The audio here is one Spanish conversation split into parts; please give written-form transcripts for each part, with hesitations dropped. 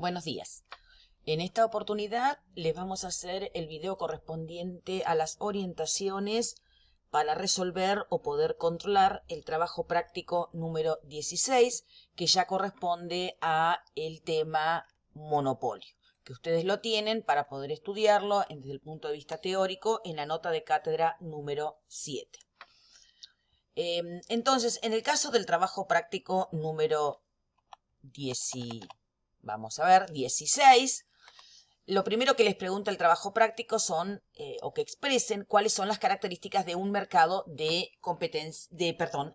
Buenos días. En esta oportunidad les vamos a hacer el video correspondiente a las orientaciones para resolver o poder controlar el trabajo práctico número 16, que ya corresponde a el tema monopolio, que ustedes lo tienen para poder estudiarlo desde el punto de vista teórico en la nota de cátedra número 7. Entonces, en el caso del trabajo práctico número 16, lo primero que les pregunta el trabajo práctico son, o que expresen cuáles son las características de un mercado de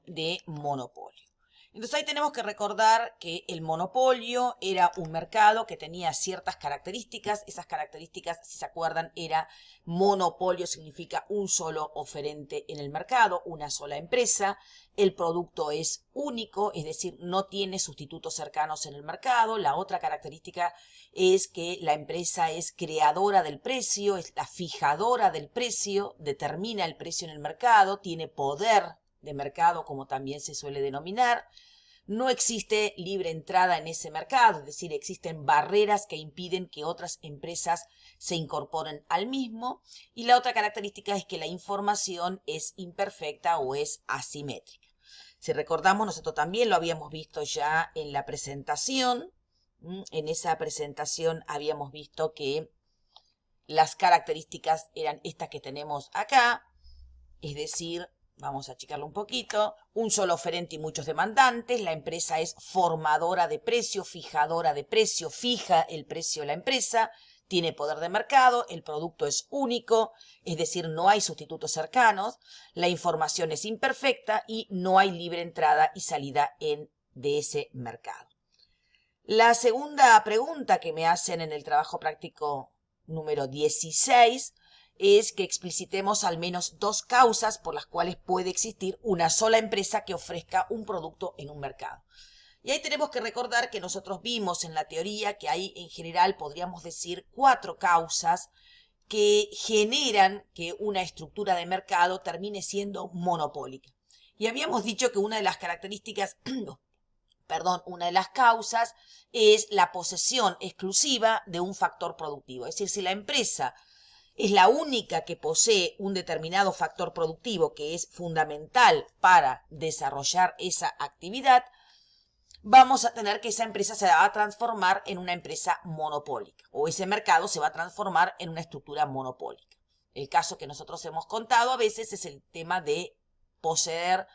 de monopolio. Entonces ahí tenemos que recordar que el monopolio era un mercado que tenía ciertas características. Esas características, si se acuerdan, era monopolio significa un solo oferente en el mercado, una sola empresa. El producto es único, es decir, no tiene sustitutos cercanos en el mercado. La otra característica es que la empresa es creadora del precio, es la fijadora del precio, determina el precio en el mercado, tiene poder de mercado, como también se suele denominar. No existe libre entrada en ese mercado, es decir, existen barreras que impiden que otras empresas se incorporen al mismo. Y la otra característica es que la información es imperfecta o es asimétrica. Si recordamos, nosotros también lo habíamos visto ya en la presentación. En esa presentación habíamos visto que las características eran estas que tenemos acá, es decir, vamos a achicarlo un poquito, un solo oferente y muchos demandantes, la empresa es formadora de precio, fijadora de precio, fija el precio de la empresa, tiene poder de mercado, el producto es único, es decir, no hay sustitutos cercanos, la información es imperfecta y no hay libre entrada y salida de ese mercado. La segunda pregunta que me hacen en el trabajo práctico número 16 es que explicitemos al menos dos causas por las cuales puede existir una sola empresa que ofrezca un producto en un mercado. Y ahí tenemos que recordar que nosotros vimos en la teoría que hay en general, podríamos decir, 4 causas que generan que una estructura de mercado termine siendo monopólica. Y habíamos dicho que una de las características, una de las causas es la posesión exclusiva de un factor productivo. Es decir, si la empresa es la única que posee un determinado factor productivo que es fundamental para desarrollar esa actividad, vamos a tener que esa empresa se va a transformar en una empresa monopólica, o ese mercado se va a transformar en una estructura monopólica. El caso que nosotros hemos contado a veces es el tema de poseer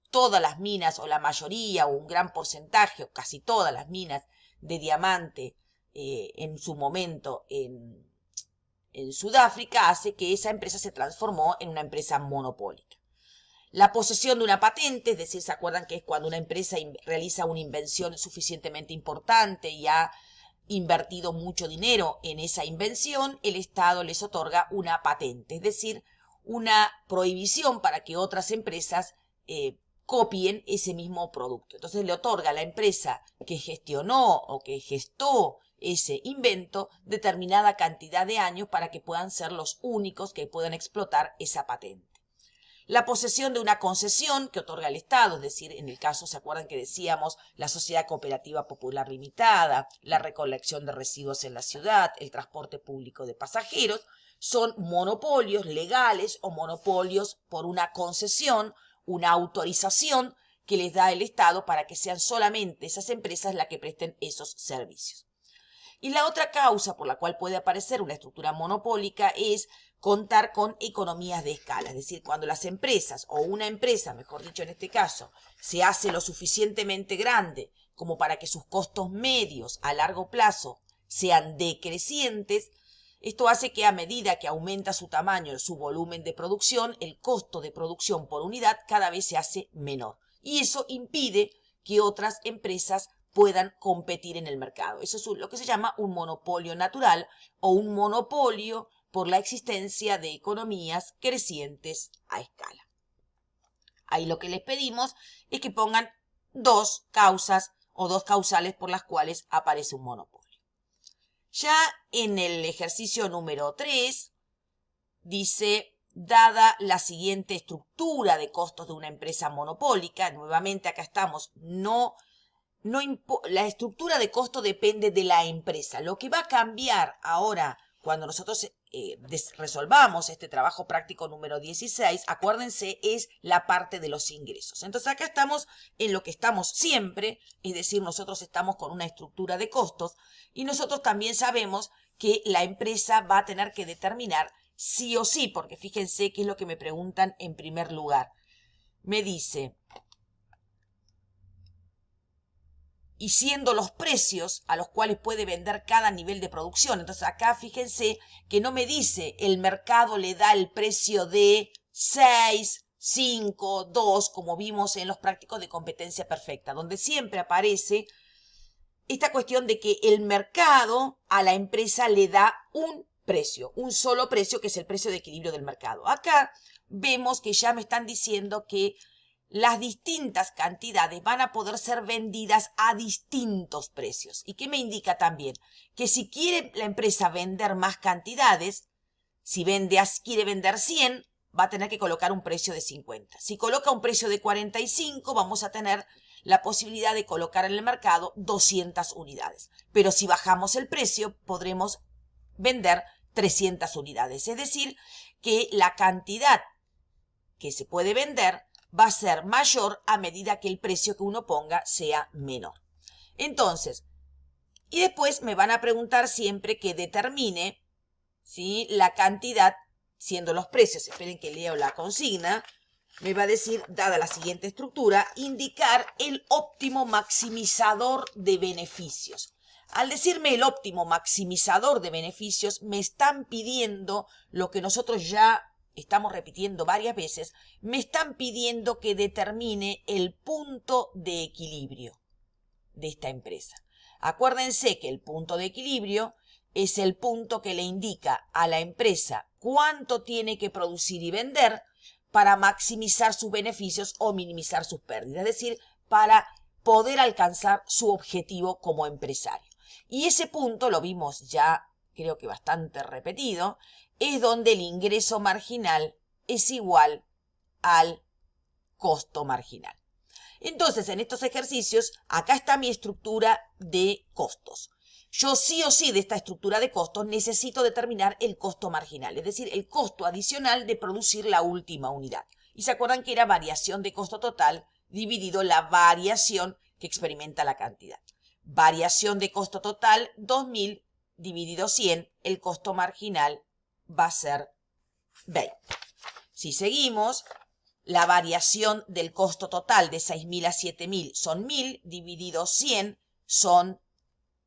todas las minas, o la mayoría, o un gran porcentaje, o casi todas las minas de diamante en su momento en Sudáfrica, hace que esa empresa se transformó en una empresa monopólica. La posesión de una patente, es decir, ¿se acuerdan que es cuando una empresa realiza una invención suficientemente importante y ha invertido mucho dinero en esa invención? El Estado les otorga una patente, es decir, una prohibición para que otras empresas copien ese mismo producto. Entonces le otorga a la empresa que gestionó o que gestó ese invento determinada cantidad de años para que puedan ser los únicos que puedan explotar esa patente. La posesión de una concesión que otorga el Estado, es decir, en el caso, ¿se acuerdan que decíamos la Sociedad Cooperativa Popular Limitada, la recolección de residuos en la ciudad, el transporte público de pasajeros? Son monopolios legales o monopolios por una concesión, una autorización que les da el Estado para que sean solamente esas empresas las que presten esos servicios. Y la otra causa por la cual puede aparecer una estructura monopólica es contar con economías de escala. Es decir, cuando las empresas, o una empresa, mejor dicho en este caso, se hace lo suficientemente grande como para que sus costos medios a largo plazo sean decrecientes, esto hace que a medida que aumenta su tamaño, su volumen de producción, el costo de producción por unidad cada vez se hace menor. Y eso impide que otras empresas puedan competir en el mercado. Eso es lo que se llama un monopolio natural o un monopolio por la existencia de economías crecientes a escala. Ahí lo que les pedimos es que pongan dos causas o dos causales por las cuales aparece un monopolio. Ya en el ejercicio número 3 dice, dada la siguiente estructura de costos de una empresa monopólica, nuevamente acá estamos, no la estructura de costo depende de la empresa. Lo que va a cambiar ahora cuando nosotros resolvamos este trabajo práctico número 16, acuérdense, es la parte de los ingresos. Entonces acá estamos en lo que estamos siempre, es decir, nosotros estamos con una estructura de costos y nosotros también sabemos que la empresa va a tener que determinar sí o sí, porque fíjense qué es lo que me preguntan en primer lugar. Me dice, y siendo los precios a los cuales puede vender cada nivel de producción. Entonces acá fíjense que no me dice el mercado le da el precio de 6, 5, 2, como vimos en los prácticos de competencia perfecta, donde siempre aparece esta cuestión de que el mercado a la empresa le da un precio, un solo precio, que es el precio de equilibrio del mercado. Acá vemos que ya me están diciendo que las distintas cantidades van a poder ser vendidas a distintos precios. ¿Y qué me indica también? Que si quiere la empresa vender más cantidades, si quiere vender 100, va a tener que colocar un precio de 50. Si coloca un precio de 45, vamos a tener la posibilidad de colocar en el mercado 200 unidades. Pero si bajamos el precio, podremos vender 300 unidades. Es decir, que la cantidad que se puede vender va a ser mayor a medida que el precio que uno ponga sea menor. Entonces, y después me van a preguntar siempre que determine, ¿sí?, la cantidad, siendo los precios, esperen que leo la consigna, me va a decir, dada la siguiente estructura, indicar el óptimo maximizador de beneficios. Al decirme el óptimo maximizador de beneficios, me están pidiendo lo que nosotros ya estamos repitiendo varias veces, me están pidiendo que determine el punto de equilibrio de esta empresa. Acuérdense que el punto de equilibrio es el punto que le indica a la empresa cuánto tiene que producir y vender para maximizar sus beneficios o minimizar sus pérdidas, es decir, para poder alcanzar su objetivo como empresario. Y ese punto lo vimos ya, creo que bastante repetido, es donde el ingreso marginal es igual al costo marginal. Entonces, en estos ejercicios, acá está mi estructura de costos. Yo sí o sí de esta estructura de costos necesito determinar el costo marginal, es decir, el costo adicional de producir la última unidad. Y se acuerdan que era variación de costo total dividido la variación que experimenta la cantidad. Variación de costo total, 2.000 dividido 100, el costo marginal va a ser 20. Si seguimos, la variación del costo total de 6.000 a 7.000 son 1.000, dividido 100 son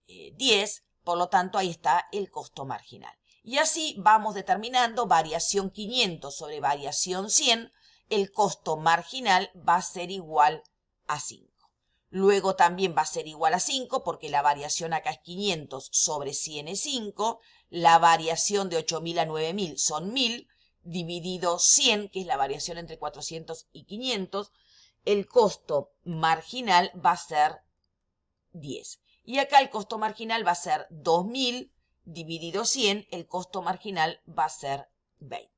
10, por lo tanto ahí está el costo marginal. Y así vamos determinando variación 500 sobre variación 100, el costo marginal va a ser igual a 5. Luego también va a ser igual a 5 porque la variación acá es 500 sobre 100 es 5. La variación de 8.000 a 9.000 son 1.000 dividido 100, que es la variación entre 400 y 500. El costo marginal va a ser 10. Y acá el costo marginal va a ser 2.000 dividido 100. El costo marginal va a ser 20.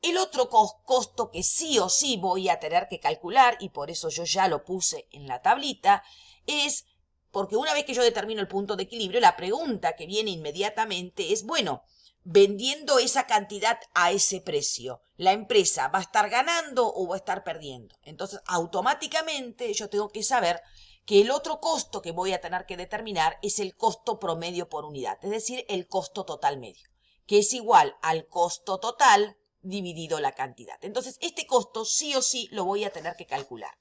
El otro costo que sí o sí voy a tener que calcular, y por eso yo ya lo puse en la tablita, es porque una vez que yo determino el punto de equilibrio, la pregunta que viene inmediatamente es, bueno, vendiendo esa cantidad a ese precio, ¿la empresa va a estar ganando o va a estar perdiendo? Entonces, automáticamente yo tengo que saber que el otro costo que voy a tener que determinar es el costo promedio por unidad, es decir, el costo total medio, que es igual al costo total dividido la cantidad. Entonces, este costo sí o sí lo voy a tener que calcular.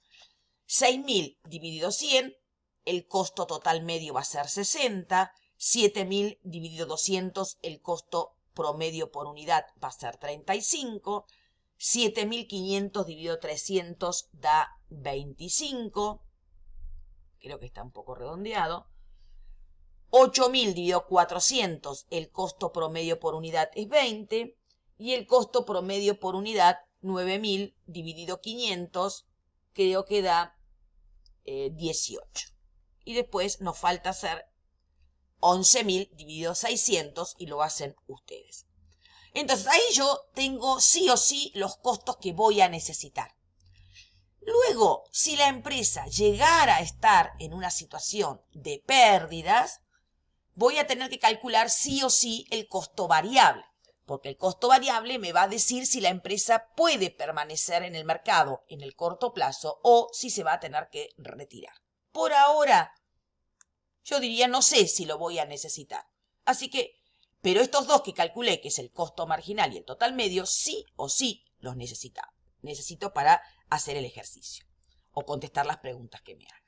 6.000 dividido 100, el costo total medio va a ser 60. 7.000 dividido 200, el costo promedio por unidad va a ser 35. 7.500 dividido 300 da 25. Creo que está un poco redondeado. 8.000 dividido 400, el costo promedio por unidad es 20. Y el costo promedio por unidad, 9.000 dividido 500, creo que da 18. Y después nos falta hacer 11.000 dividido 600 y lo hacen ustedes. Entonces ahí yo tengo sí o sí los costos que voy a necesitar. Luego, si la empresa llegara a estar en una situación de pérdidas, voy a tener que calcular sí o sí el costo variable, porque el costo variable me va a decir si la empresa puede permanecer en el mercado en el corto plazo o si se va a tener que retirar. Por ahora, yo diría no sé si lo voy a necesitar. Así que, pero estos dos que calculé, que es el costo marginal y el total medio, sí o sí los necesito para hacer el ejercicio o contestar las preguntas que me hagan.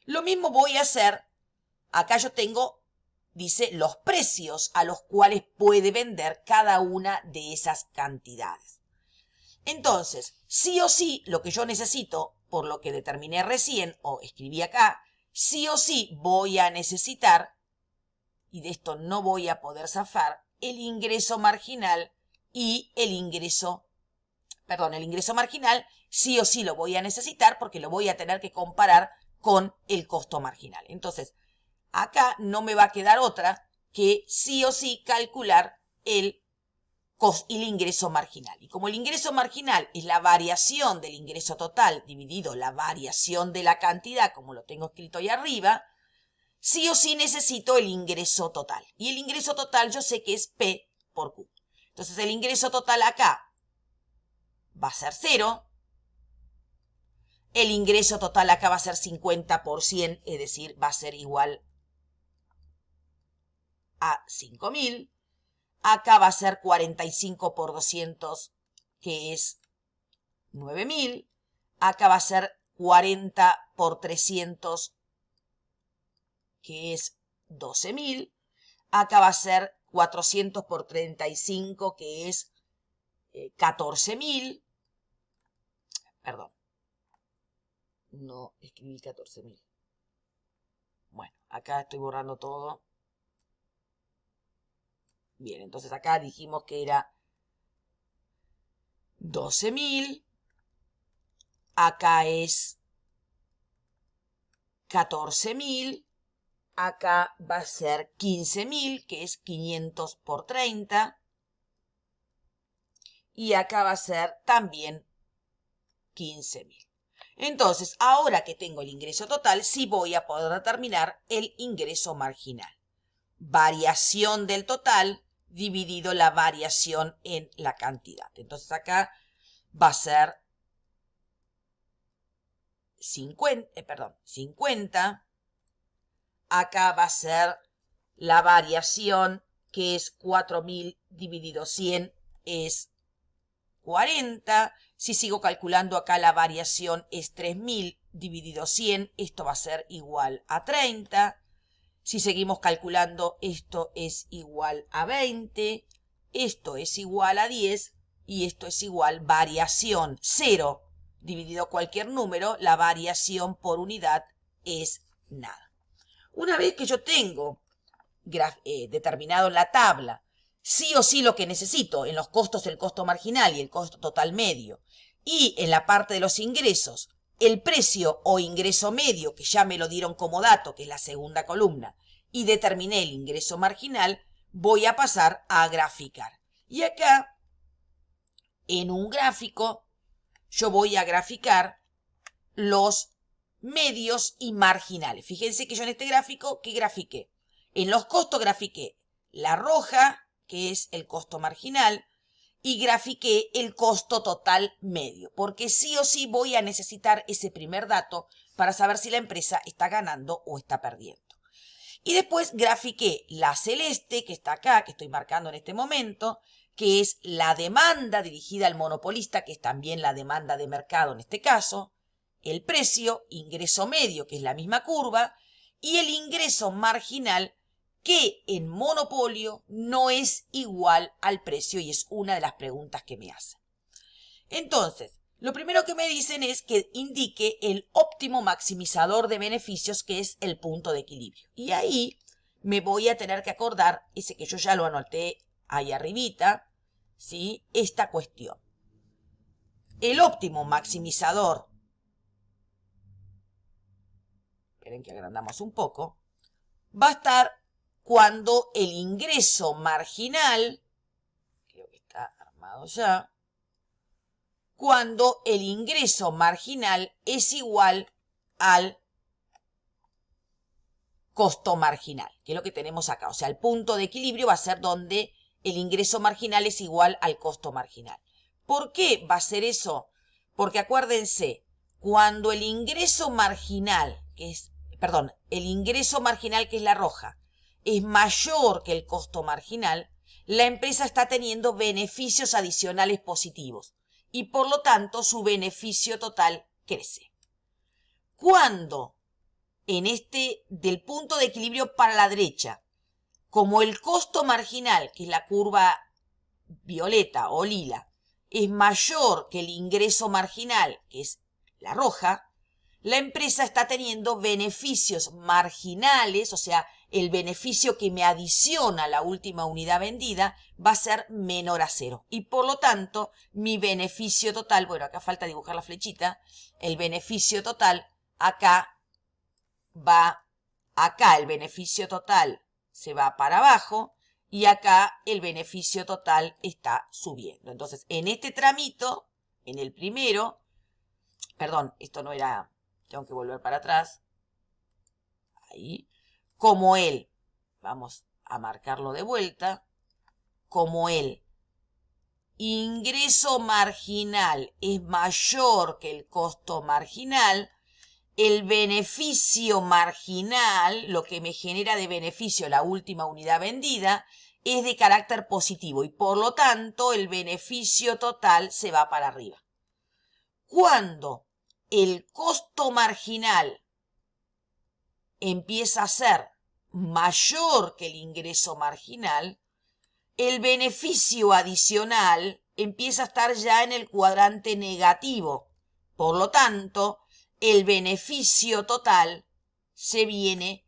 Lo mismo voy a hacer, acá yo tengo, dice, los precios a los cuales puede vender cada una de esas cantidades. Entonces, sí o sí, lo que yo necesito, por lo que determiné recién, o escribí acá, sí o sí voy a necesitar, y de esto no voy a poder zafar, el ingreso marginal y el ingreso marginal, sí o sí lo voy a necesitar porque lo voy a tener que comparar con el costo marginal. Entonces, acá no me va a quedar otra que sí o sí calcular el ingreso marginal. Y como el ingreso marginal es la variación del ingreso total dividido la variación de la cantidad, como lo tengo escrito ahí arriba, sí o sí necesito el ingreso total. Y el ingreso total yo sé que es P por Q. Entonces el ingreso total acá va a ser 0. El ingreso total acá va a ser 50 por 100, es decir, va a ser igual a 5.000. Acá va a ser 45 por 200, que es 9.000. Acá va a ser 40 por 300, que es 12.000. Acá va a ser 400 por 35, que es 14.000. Perdón. No escribí 14.000. Bueno, acá estoy borrando todo. Bien, entonces acá dijimos que era 12.000. Acá es 14.000. Acá va a ser 15.000, que es 500 por 30. Y acá va a ser también 15.000. Entonces, ahora que tengo el ingreso total, sí voy a poder determinar el ingreso marginal. Variación del total dividido la variación en la cantidad. Entonces acá va a ser 50. Acá va a ser la variación, que es 4.000 dividido 100, es 40. Si sigo calculando acá, la variación es 3.000 dividido 100. Esto va a ser igual a 30. Si seguimos calculando, esto es igual a 20. Esto es igual a 10. Y esto es igual variación 0 dividido cualquier número. La variación por unidad es nada. Una vez que yo tengo determinado en la tabla sí o sí lo que necesito en los costos, el costo marginal y el costo total medio, y en la parte de los ingresos, el precio o ingreso medio, que ya me lo dieron como dato, que es la segunda columna, y determiné el ingreso marginal, voy a pasar a graficar. Y acá, en un gráfico, yo voy a graficar los medios y marginales. Fíjense que yo en este gráfico, ¿qué grafiqué? En los costos grafiqué la roja, que es el costo marginal, y grafiqué el costo total medio, porque sí o sí voy a necesitar ese primer dato para saber si la empresa está ganando o está perdiendo. Y después grafiqué la celeste, que está acá, que estoy marcando en este momento, que es la demanda dirigida al monopolista, que es también la demanda de mercado en este caso, el precio, ingreso medio, que es la misma curva, y el ingreso marginal, que en monopolio no es igual al precio, y es una de las preguntas que me hacen. Entonces, lo primero que me dicen es que indique el óptimo maximizador de beneficios, que es el punto de equilibrio. Y ahí me voy a tener que acordar, ese que yo ya lo anoté ahí arribita, ¿sí? Esta cuestión. El óptimo maximizador, esperen que agrandamos un poco, va a estar cuando el ingreso marginal, creo que está armado ya, cuando el ingreso marginal es igual al costo marginal, que es lo que tenemos acá. O sea, el punto de equilibrio va a ser donde el ingreso marginal es igual al costo marginal. ¿Por qué va a ser eso? Porque acuérdense, cuando el ingreso marginal, el ingreso marginal que es la roja, es mayor que el costo marginal, la empresa está teniendo beneficios adicionales positivos y por lo tanto su beneficio total crece. Cuando del punto de equilibrio para la derecha, como el costo marginal, que es la curva violeta o lila, es mayor que el ingreso marginal, que es la roja, la empresa está teniendo beneficios marginales, o sea, el beneficio que me adiciona la última unidad vendida va a ser menor a 0. Y por lo tanto, mi beneficio total, bueno, acá falta dibujar la flechita, el beneficio total acá el beneficio total se va para abajo y acá el beneficio total está subiendo. Entonces, en este tramito, en el primero, perdón, esto no era, tengo que volver para atrás, ahí, vamos a marcarlo de vuelta, como el ingreso marginal es mayor que el costo marginal, el beneficio marginal, lo que me genera de beneficio la última unidad vendida, es de carácter positivo y por lo tanto el beneficio total se va para arriba. Cuando el costo marginal empieza a ser mayor que el ingreso marginal, el beneficio adicional empieza a estar ya en el cuadrante negativo. Por lo tanto, el beneficio total se viene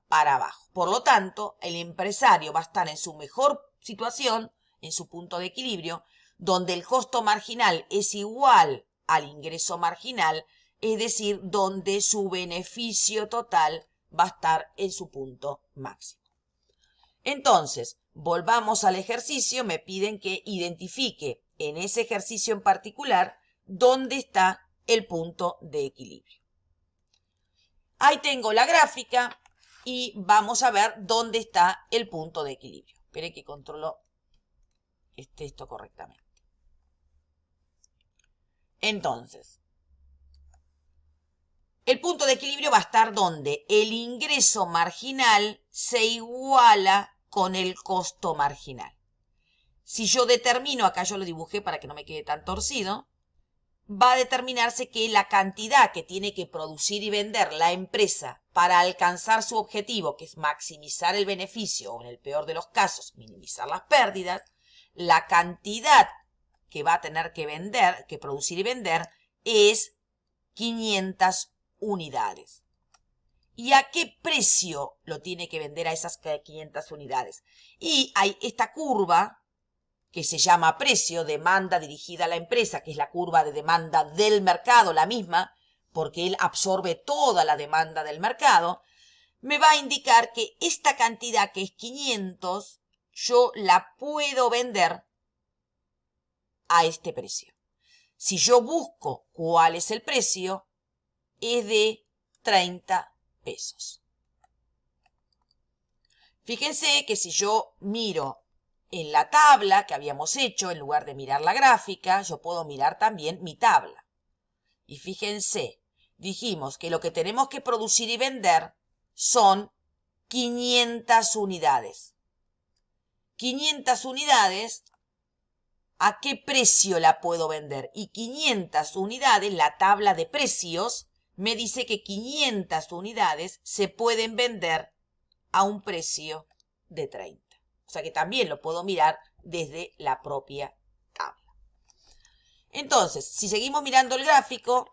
para abajo. Por lo tanto, el empresario va a estar en su mejor situación, en su punto de equilibrio, donde el costo marginal es igual al ingreso marginal, es decir, donde su beneficio total va a estar en su punto máximo. Entonces, volvamos al ejercicio, me piden que identifique en ese ejercicio en particular dónde está el punto de equilibrio. Ahí tengo la gráfica y vamos a ver dónde está el punto de equilibrio. Esperen que controlo que esté esto correctamente. Entonces, el punto de equilibrio va a estar donde el ingreso marginal se iguala con el costo marginal. Si yo determino, acá yo lo dibujé para que no me quede tan torcido, va a determinarse que la cantidad que tiene que producir y vender la empresa para alcanzar su objetivo, que es maximizar el beneficio o en el peor de los casos, minimizar las pérdidas, la cantidad que va a tener que vender, que producir y vender, es 500 unidades. ¿Y a qué precio lo tiene que vender a esas 500 unidades? Y hay esta curva que se llama precio, demanda dirigida a la empresa, que es la curva de demanda del mercado, la misma, porque él absorbe toda la demanda del mercado, me va a indicar que esta cantidad, que es 500, yo la puedo vender a este precio. Si yo busco cuál es el precio, es de 30 pesos. Fíjense que si yo miro en la tabla que habíamos hecho, en lugar de mirar la gráfica, yo puedo mirar también mi tabla. Y fíjense, dijimos que lo que tenemos que producir y vender son 500 unidades. 500 unidades, ¿a qué precio la puedo vender? Y 500 unidades, la tabla de precios, me dice que 500 unidades se pueden vender a un precio de 30. O sea que también lo puedo mirar desde la propia tabla. Entonces, si seguimos mirando el gráfico,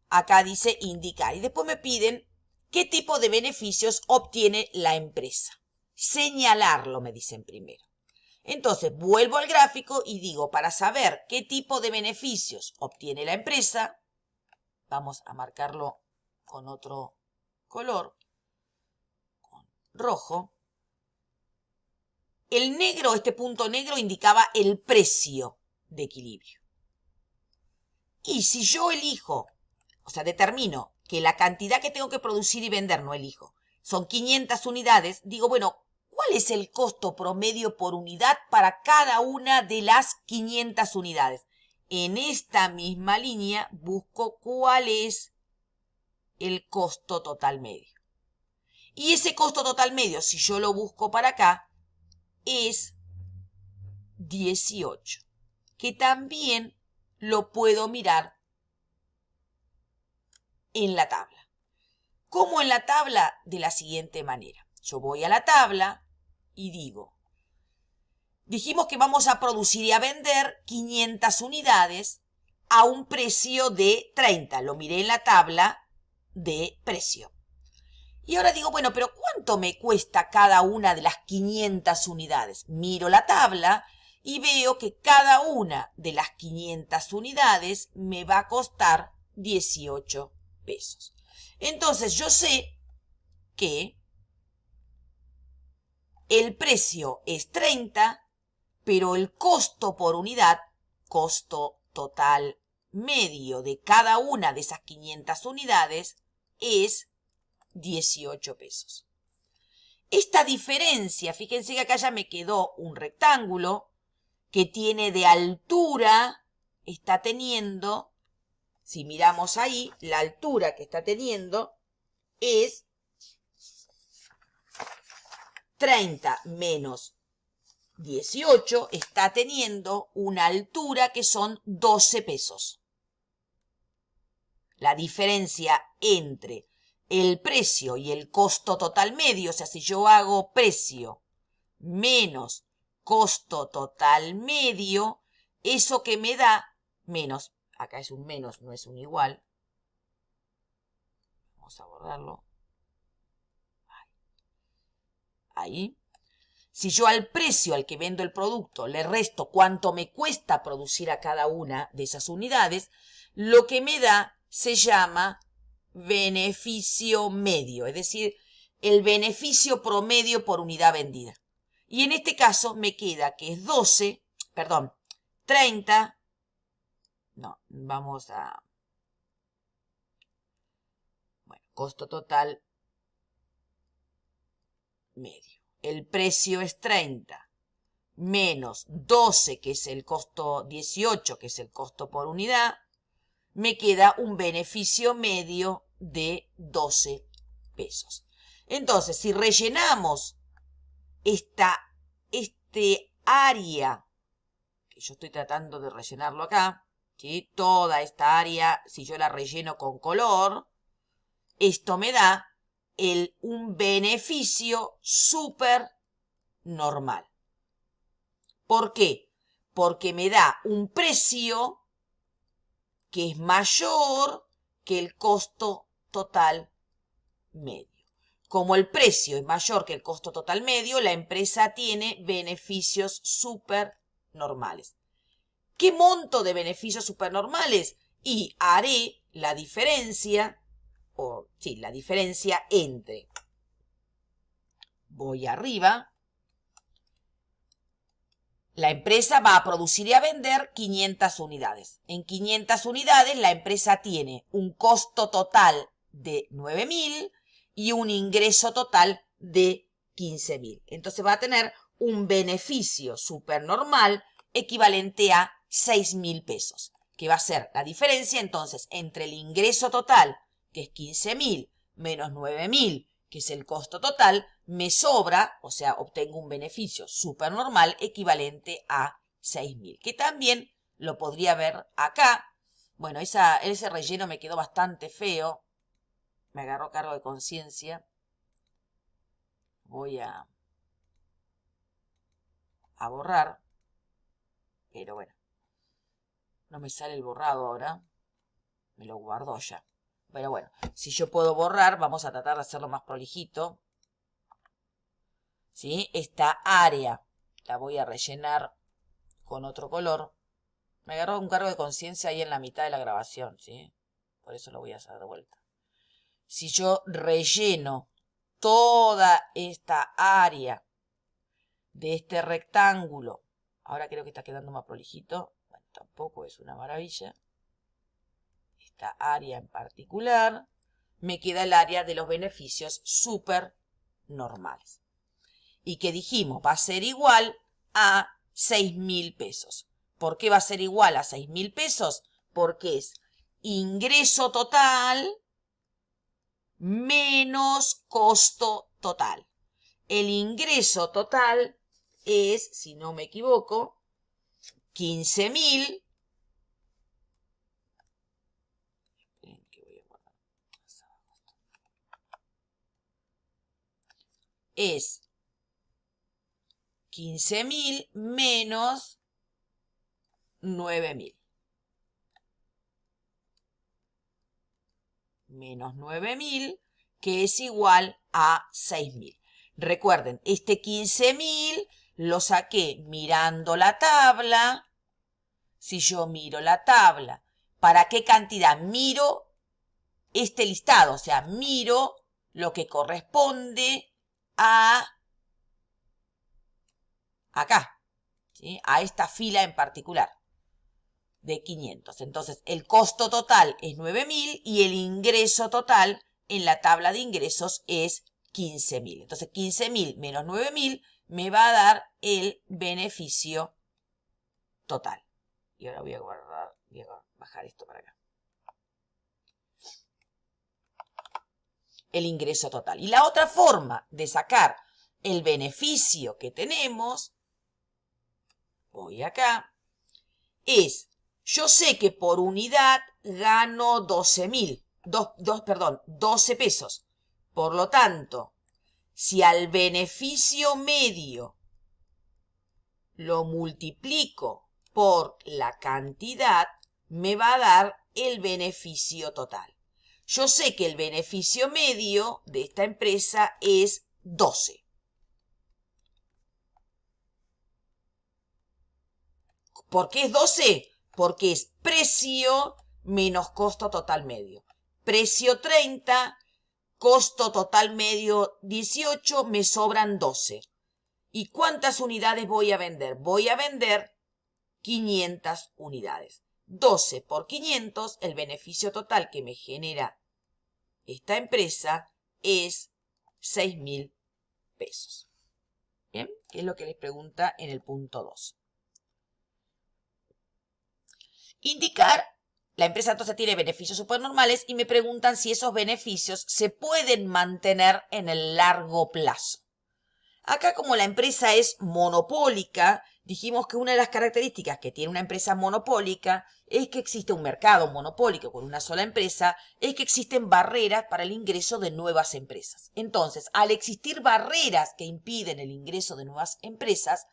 acá dice indicar. Y después me piden qué tipo de beneficios obtiene la empresa. Señalarlo, me dicen primero. Entonces, vuelvo al gráfico y digo, para saber qué tipo de beneficios obtiene la empresa, vamos a marcarlo con otro color, con rojo. El negro, este punto negro, indicaba el precio de equilibrio. Y si yo elijo, o sea, determino que la cantidad que tengo que producir y vender, no elijo, son 500 unidades, digo, bueno, ¿cuál es el costo promedio por unidad para cada una de las 500 unidades? En esta misma línea busco cuál es el costo total medio. Y ese costo total medio, si yo lo busco para acá, es 18, que también lo puedo mirar en la tabla. ¿Cómo en la tabla? De la siguiente manera. Yo voy a la tabla y digo, dijimos que vamos a producir y a vender 500 unidades a un precio de 30. Lo miré en la tabla de precio. Y ahora digo, bueno, pero ¿cuánto me cuesta cada una de las 500 unidades? Miro la tabla y veo que cada una de las 500 unidades me va a costar 18 pesos. Entonces yo sé que el precio es 30, pero el costo por unidad, costo total medio de cada una de esas 500 unidades, es 18 pesos. Esta diferencia, fíjense que acá ya me quedó un rectángulo que tiene de altura, está teniendo, si miramos ahí, la altura que está teniendo es 30 menos 18, está teniendo una altura que son 12 pesos. La diferencia entre el precio y el costo total medio, o sea, si yo hago precio menos costo total medio, eso que me da, menos, acá es un menos, no es un igual. Vamos a borrarlo. Ahí. Si yo al precio al que vendo el producto le resto cuánto me cuesta producir a cada una de esas unidades, lo que me da se llama beneficio medio, es decir, el beneficio promedio por unidad vendida. Y en este caso me queda que es 30, no, vamos a, bueno, costo total medio. El precio es 30 menos 12, que es el costo, 18, que es el costo por unidad, me queda un beneficio medio de 12 pesos. Entonces, si rellenamos este área, que yo estoy tratando de rellenarlo acá, ¿sí? Toda esta área, si yo la relleno con color, esto me da un beneficio súper normal. ¿Por qué? Porque me da un precio que es mayor que el costo total medio. Como el precio es mayor que el costo total medio, la empresa tiene beneficios súper normales. ¿Qué monto de beneficios supernormales? Y haré la diferencia, la diferencia entre, voy arriba, la empresa va a producir y a vender 500 unidades. En 500 unidades la empresa tiene un costo total de 9.000 y un ingreso total de 15.000. Entonces va a tener un beneficio supernormal equivalente a 6.000 pesos, que va a ser la diferencia entonces entre el ingreso total, que es 15.000, menos 9.000, que es el costo total, me sobra, o sea, obtengo un beneficio supernormal equivalente a 6.000, que también lo podría ver acá. Bueno, ese relleno me quedó bastante feo, me agarró cargo de conciencia. Voy a borrar, pero bueno, no me sale el borrado ahora, me lo guardó ya. Pero bueno, si yo puedo borrar, vamos a tratar de hacerlo más prolijito. ¿Sí? Esta área la voy a rellenar con otro color. Me agarró un cargo de conciencia ahí en la mitad de la grabación, ¿sí? Por eso lo voy a hacer de vuelta. Si yo relleno toda esta área de este rectángulo, ahora creo que está quedando más prolijito. Bueno, tampoco es una maravilla. esta área en particular, me queda el área de los beneficios súper normales. Y que dijimos, va a ser igual a 6.000 pesos. ¿Por qué va a ser igual a 6.000 pesos? Porque es ingreso total menos costo total. El ingreso total es, si no me equivoco, 15.000. Es 15.000 menos 9.000. Menos 9.000, que es igual a 6.000. Recuerden, este 15.000 lo saqué mirando la tabla. Si yo miro la tabla, ¿para qué cantidad? Miro este listado, o sea, miro lo que corresponde a acá, ¿sí? A esta fila en particular de 500. Entonces, el costo total es 9.000 y el ingreso total en la tabla de ingresos es 15.000. Entonces, 15.000 menos 9.000 me va a dar el beneficio total. Y ahora voy a bajar esto para acá. El ingreso total. Y la otra forma de sacar el beneficio que tenemos, voy acá, es, yo sé que por unidad gano 12 pesos. Por lo tanto, si al beneficio medio lo multiplico por la cantidad, me va a dar el beneficio total. Yo sé que el beneficio medio de esta empresa es 12. ¿Por qué es 12? Porque es precio menos costo total medio. Precio 30, costo total medio 18, me sobran 12. ¿Y cuántas unidades voy a vender? Voy a vender 500 unidades. 12 por 500, el beneficio total que me genera esta empresa es 6.000 pesos. ¿Bien? ¿Qué es lo que les pregunta en el punto 2? Indicar, la empresa entonces tiene beneficios supernormales y me preguntan si esos beneficios se pueden mantener en el largo plazo. Acá, como la empresa es monopólica, dijimos que una de las características que tiene una empresa monopólica es que existe un mercado monopólico con una sola empresa, es que existen barreras para el ingreso de nuevas empresas. Entonces, al existir barreras que impiden el ingreso de nuevas empresas,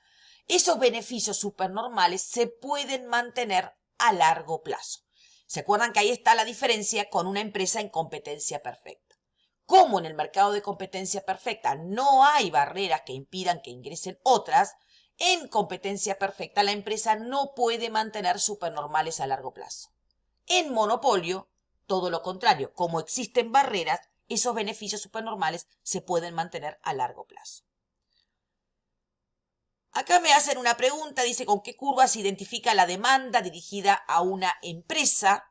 esos beneficios supernormales se pueden mantener a largo plazo. ¿Se acuerdan que ahí está la diferencia con una empresa en competencia perfecta? Como en el mercado de competencia perfecta no hay barreras que impidan que ingresen otras, en competencia perfecta la empresa no puede mantener supernormales a largo plazo. En monopolio, todo lo contrario, como existen barreras, esos beneficios supernormales se pueden mantener a largo plazo. Acá me hacen una pregunta, dice con qué curva se identifica la demanda dirigida a una empresa.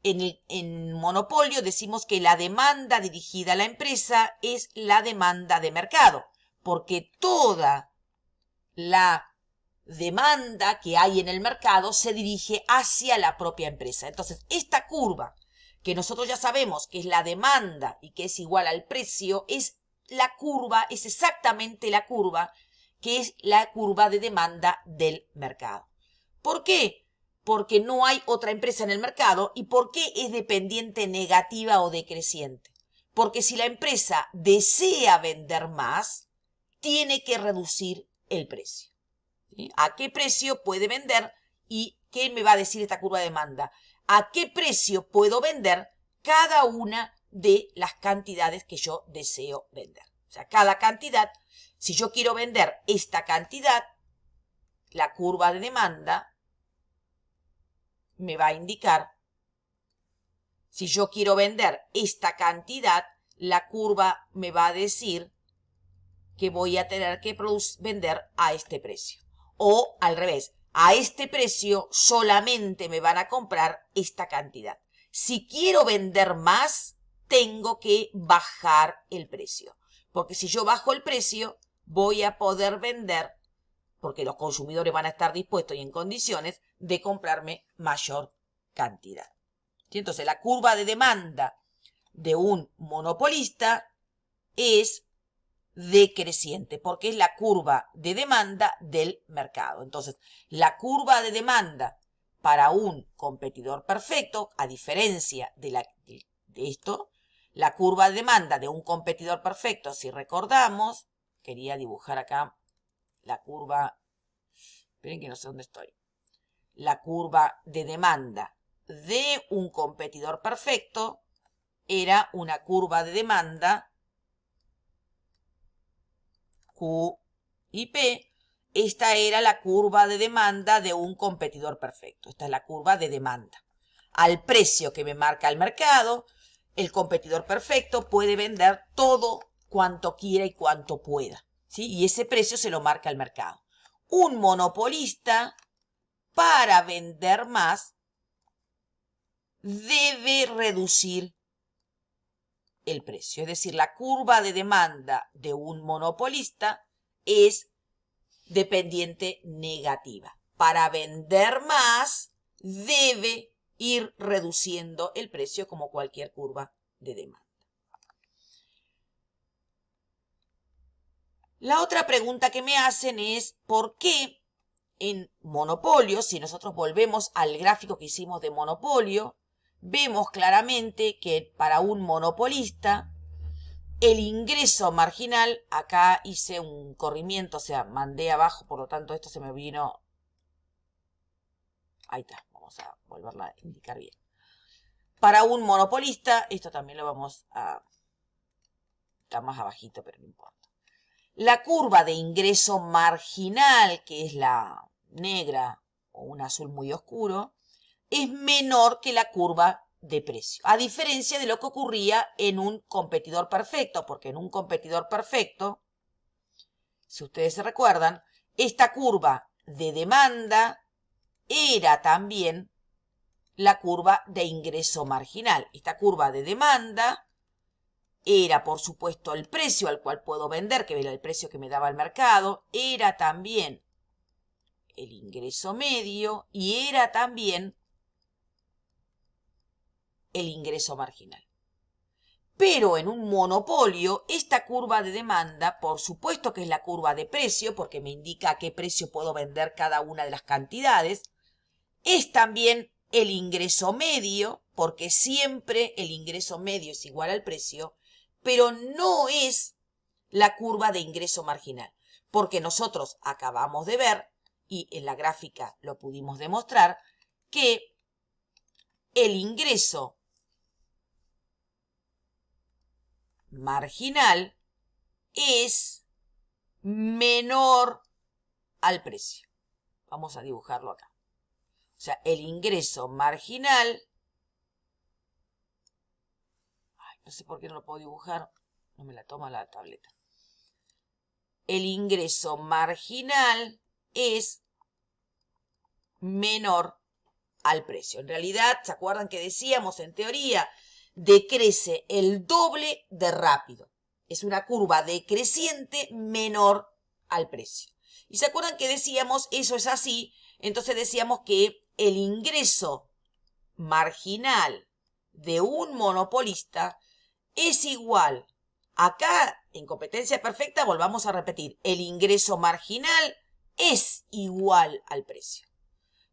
En monopolio decimos que la demanda dirigida a la empresa es la demanda de mercado, porque toda la demanda que hay en el mercado se dirige hacia la propia empresa. Entonces, esta curva, que nosotros ya sabemos que es la demanda y que es igual al precio, es la curva, es exactamente la curva que es la curva de demanda del mercado. ¿Por qué? Porque no hay otra empresa en el mercado. ¿Y por qué es dependiente negativa o decreciente? Porque si la empresa desea vender más, tiene que reducir el precio. ¿Sí? ¿A qué precio puede vender? ¿Y qué me va a decir esta curva de demanda? ¿A qué precio puedo vender cada una de las cantidades que yo deseo vender? O sea, cada cantidad, si yo quiero vender esta cantidad, la curva de demanda me va a indicar, si yo quiero vender esta cantidad, la curva me va a decir que voy a tener que vender a este precio. O al revés, a este precio solamente me van a comprar esta cantidad. si quiero vender más, tengo que bajar el precio. Porque si yo bajo el precio, voy a poder vender, porque los consumidores van a estar dispuestos y en condiciones de comprarme mayor cantidad. ¿Sí? Entonces, la curva de demanda de un monopolista es decreciente, porque es la curva de demanda del mercado. Entonces, la curva de demanda para un competidor perfecto, a diferencia de esto, la curva de demanda de un competidor perfecto, si recordamos, quería dibujar acá la curva, esperen que no sé dónde estoy, la curva de demanda de un competidor perfecto era una curva de demanda Q y P. Esta era la curva de demanda de un competidor perfecto. Esta es la curva de demanda. Al precio que me marca el mercado, el competidor perfecto puede vender todo cuanto quiera y cuanto pueda, ¿sí? Y ese precio se lo marca el mercado. Un monopolista, para vender más, debe reducir el precio. Es decir, la curva de demanda de un monopolista es dependiente negativa. Para vender más, debe ir reduciendo el precio como cualquier curva de demanda. La otra pregunta que me hacen es, ¿por qué en monopolio, si nosotros volvemos al gráfico que hicimos de monopolio, vemos claramente que para un monopolista el ingreso marginal, acá hice un corrimiento, o sea, mandé abajo, por lo tanto esto se me vino, ahí está, vamos a volverla a indicar bien. Para un monopolista, esto también lo vamos a, está más abajito, pero no importa. La curva de ingreso marginal, que es la negra o un azul muy oscuro, es menor que la curva de precio, a diferencia de lo que ocurría en un competidor perfecto, porque en un competidor perfecto, si ustedes se recuerdan, esta curva de demanda era también la curva de ingreso marginal. Esta curva de demanda era, por supuesto, el precio al cual puedo vender, que era el precio que me daba el mercado, era también el ingreso medio y era también el ingreso marginal. Pero en un monopolio, esta curva de demanda, por supuesto que es la curva de precio, porque me indica a qué precio puedo vender cada una de las cantidades, es también el ingreso medio, porque siempre el ingreso medio es igual al precio, pero no es la curva de ingreso marginal, porque nosotros acabamos de ver, y en la gráfica lo pudimos demostrar, que el ingreso marginal es menor al precio. Vamos a dibujarlo acá. O sea, el ingreso marginal, ay, no sé por qué no lo puedo dibujar, no me la toma la tableta. El ingreso marginal es menor al precio. En realidad, ¿se acuerdan que decíamos en teoría? Decrece el doble de rápido. Es una curva decreciente menor al precio. Y se acuerdan que decíamos, eso es así, entonces decíamos que el ingreso marginal de un monopolista es igual. Acá, en competencia perfecta, volvamos a repetir, el ingreso marginal es igual al precio.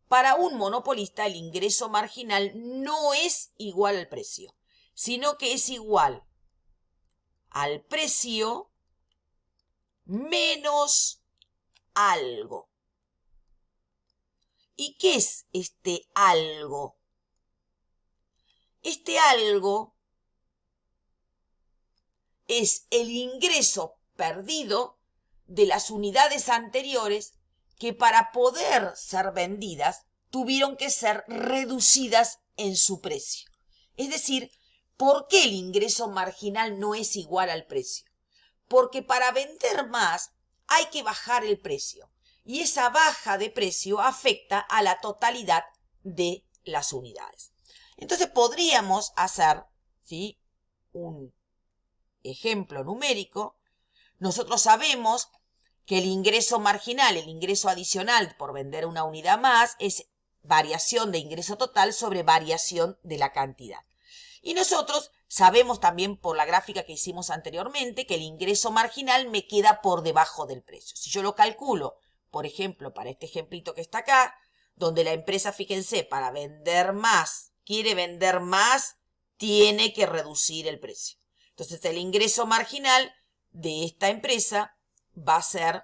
Para un monopolista, el ingreso marginal no es igual al precio, sino que es igual al precio menos algo. ¿Y qué es este algo? Este algo es el ingreso perdido de las unidades anteriores que para poder ser vendidas tuvieron que ser reducidas en su precio. Es decir, ¿por qué el ingreso marginal no es igual al precio? Porque para vender más hay que bajar el precio y esa baja de precio afecta a la totalidad de las unidades. Entonces podríamos hacer, ¿sí?, un ejemplo numérico. Nosotros sabemos que el ingreso marginal, el ingreso adicional por vender una unidad más, es variación de ingreso total sobre variación de la cantidad. Y nosotros sabemos también por la gráfica que hicimos anteriormente que el ingreso marginal me queda por debajo del precio. Si yo lo calculo, por ejemplo, para este ejemplito que está acá, donde la empresa, fíjense, para vender más, quiere vender más, tiene que reducir el precio. Entonces el ingreso marginal de esta empresa va a ser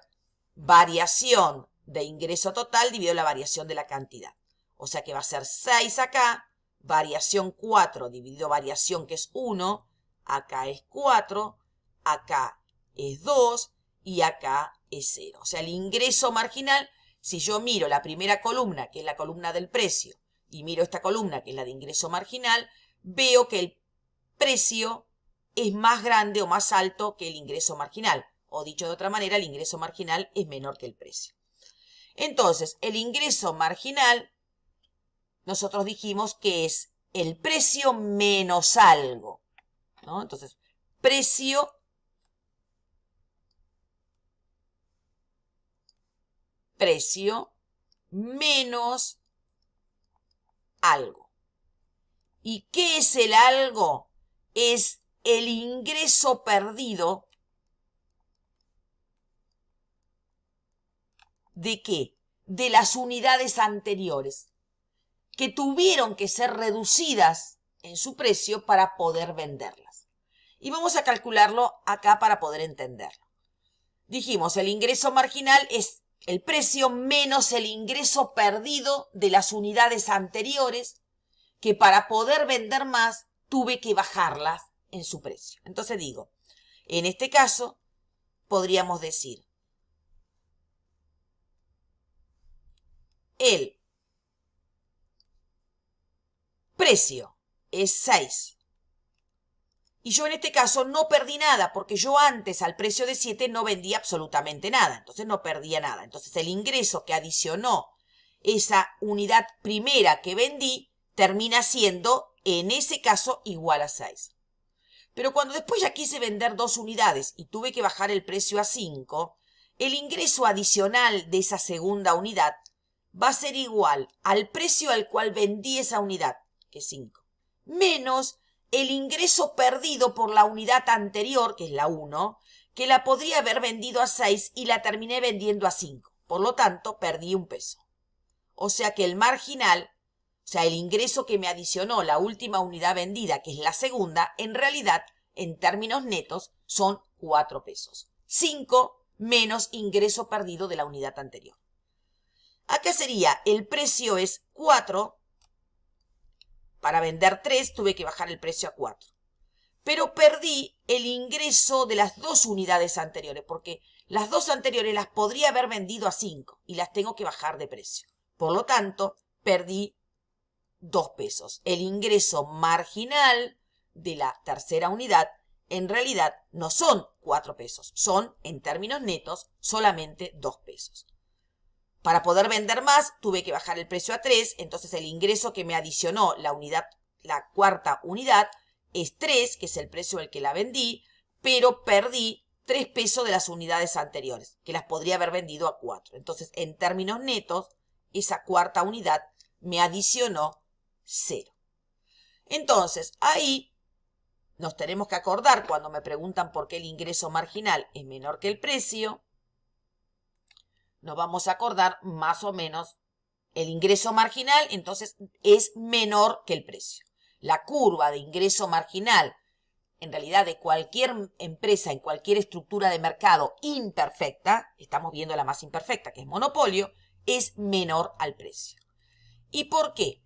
variación de ingreso total dividido la variación de la cantidad. O sea que va a ser 6 acá, variación 4 dividido variación que es 1, acá es 4, acá es 2 y acá es 0. O sea, el ingreso marginal, si yo miro la primera columna, que es la columna del precio, y miro esta columna, que es la de ingreso marginal, veo que el precio es más grande o más alto que el ingreso marginal. O dicho de otra manera, el ingreso marginal es menor que el precio. Entonces, el ingreso marginal, nosotros dijimos que es el precio menos algo, ¿no? Entonces, precio menos algo. ¿Y qué es el algo? Es el ingreso perdido. ¿De qué? De las unidades anteriores, que tuvieron que ser reducidas en su precio para poder venderlas. Y vamos a calcularlo acá para poder entenderlo. Dijimos, el ingreso marginal es el precio menos el ingreso perdido de las unidades anteriores, que para poder vender más tuve que bajarlas en su precio. Entonces digo, en este caso podríamos decir, el precio es 6. Y yo en este caso no perdí nada, porque yo antes al precio de 7 no vendía absolutamente nada. Entonces no perdía nada. Entonces el ingreso que adicionó esa unidad primera que vendí termina siendo, en ese caso, igual a 6. Pero cuando después ya quise vender 2 unidades y tuve que bajar el precio a 5, el ingreso adicional de esa segunda unidad va a ser igual al precio al cual vendí esa unidad, que es 5, menos el ingreso perdido por la unidad anterior, que es la 1, que la podría haber vendido a 6 y la terminé vendiendo a 5. Por lo tanto, perdí un peso. O sea que el marginal, o sea, el ingreso que me adicionó la última unidad vendida, que es la segunda, en realidad, en términos netos, son 4 pesos. 5 menos ingreso perdido de la unidad anterior. Acá sería, el precio es 4. Para vender 3 tuve que bajar el precio a 4. Pero perdí el ingreso de las 2 unidades anteriores, porque las 2 anteriores las podría haber vendido a 5 y las tengo que bajar de precio. Por lo tanto, perdí 2 pesos. El ingreso marginal de la tercera unidad en realidad no son 4 pesos, son, en términos netos, solamente 2 pesos. Para poder vender más, tuve que bajar el precio a 3, entonces el ingreso que me adicionó la cuarta unidad es 3, que es el precio al que la vendí, pero perdí 3 pesos de las unidades anteriores, que las podría haber vendido a 4. Entonces, en términos netos, esa cuarta unidad me adicionó 0. Entonces, ahí nos tenemos que acordar cuando me preguntan por qué el ingreso marginal es menor que el precio. Nos vamos a acordar más o menos el ingreso marginal, entonces es menor que el precio. La curva de ingreso marginal, en realidad de cualquier empresa, en cualquier estructura de mercado imperfecta, estamos viendo la más imperfecta, que es monopolio, es menor al precio. ¿Y por qué?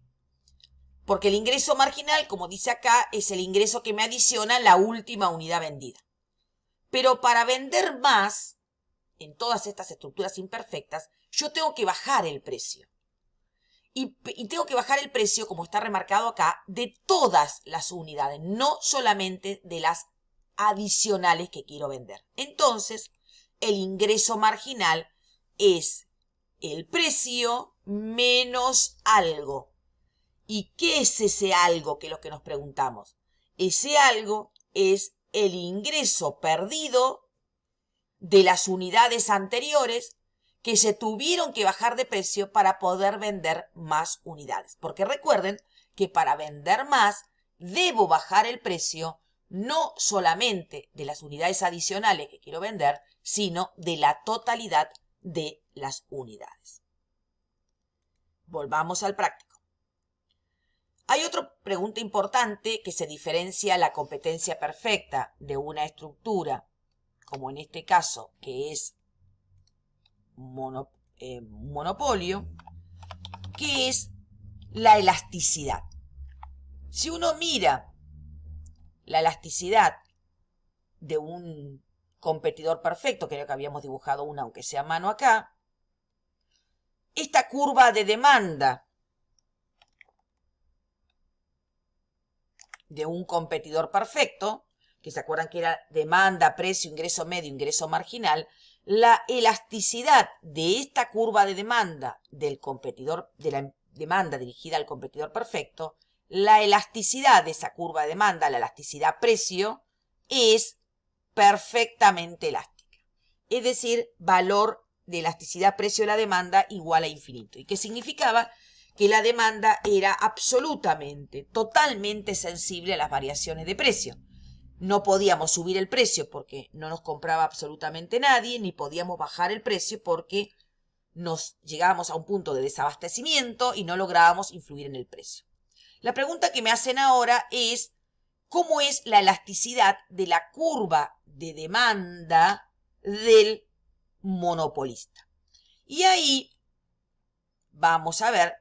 Porque el ingreso marginal, como dice acá, es el ingreso que me adiciona la última unidad vendida. Pero para vender más, en todas estas estructuras imperfectas, yo tengo que bajar el precio. Y tengo que bajar el precio, como está remarcado acá, de todas las unidades, no solamente de las adicionales que quiero vender. Entonces, el ingreso marginal es el precio menos algo. ¿Y qué es ese algo que es lo que nos preguntamos? Ese algo es el ingreso perdido de las unidades anteriores que se tuvieron que bajar de precio para poder vender más unidades. Porque recuerden que para vender más debo bajar el precio no solamente de las unidades adicionales que quiero vender, sino de la totalidad de las unidades. Volvamos al práctico. Hay otra pregunta importante que se diferencia la competencia perfecta de una estructura, como en este caso, que es monopolio, que es la elasticidad. Si uno mira la elasticidad de un competidor perfecto, creo que habíamos dibujado una, aunque sea a mano acá, esta curva de demanda de un competidor perfecto, que se acuerdan que era demanda, precio, ingreso medio, ingreso marginal, la elasticidad de esta curva de demanda del competidor, de la demanda dirigida al competidor perfecto, la elasticidad de esa curva de demanda, la elasticidad precio, es perfectamente elástica. Es decir, valor de elasticidad precio de la demanda igual a infinito. ¿Y qué significaba? Que la demanda era absolutamente, totalmente sensible a las variaciones de precio. No podíamos subir el precio porque no nos compraba absolutamente nadie, ni podíamos bajar el precio porque nos llegábamos a un punto de desabastecimiento y no lográbamos influir en el precio. La pregunta que me hacen ahora es, ¿cómo es la elasticidad de la curva de demanda del monopolista? Y ahí vamos a ver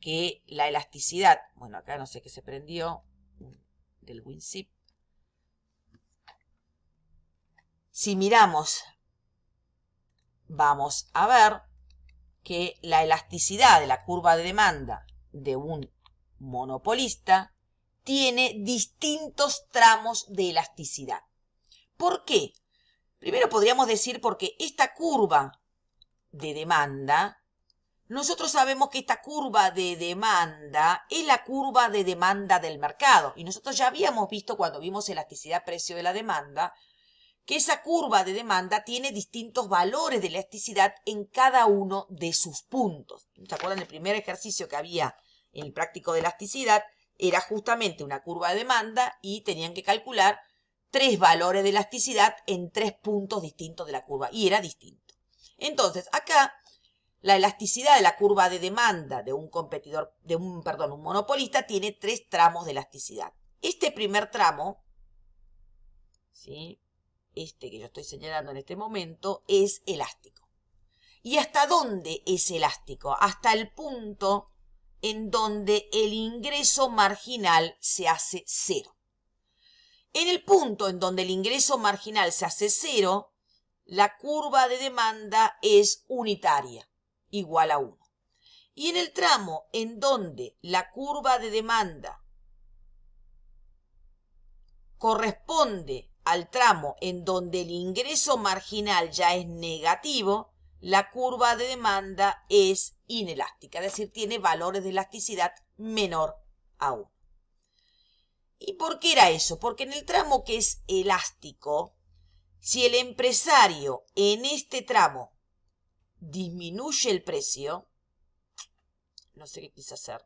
que la elasticidad, bueno, acá no sé qué se prendió del WinZip. Si miramos, vamos a ver que la elasticidad de la curva de demanda de un monopolista tiene distintos tramos de elasticidad. ¿Por qué? Primero podríamos decir porque esta curva de demanda, nosotros sabemos que esta curva de demanda es la curva de demanda del mercado. Y nosotros ya habíamos visto cuando vimos elasticidad precio de la demanda, que esa curva de demanda tiene distintos valores de elasticidad en cada uno de sus puntos. ¿Se acuerdan? El primer ejercicio que había en el práctico de elasticidad era justamente una curva de demanda y tenían que calcular 3 valores de elasticidad en 3 puntos distintos de la curva. Y era distinto. Entonces, acá la elasticidad de la curva de demanda de un competidor, un monopolista tiene 3 tramos de elasticidad. Este primer tramo, ¿sí?, este que yo estoy señalando en este momento, es elástico. ¿Y hasta dónde es elástico? Hasta el punto en donde el ingreso marginal se hace 0. En el punto en donde el ingreso marginal se hace 0, la curva de demanda es unitaria, igual a 1. Y en el tramo en donde la curva de demanda corresponde al tramo en donde el ingreso marginal ya es negativo, la curva de demanda es inelástica, es decir, tiene valores de elasticidad menor a 1. ¿Y por qué era eso? Porque en el tramo que es elástico, si el empresario en este tramo disminuye el precio, no sé qué quise hacer.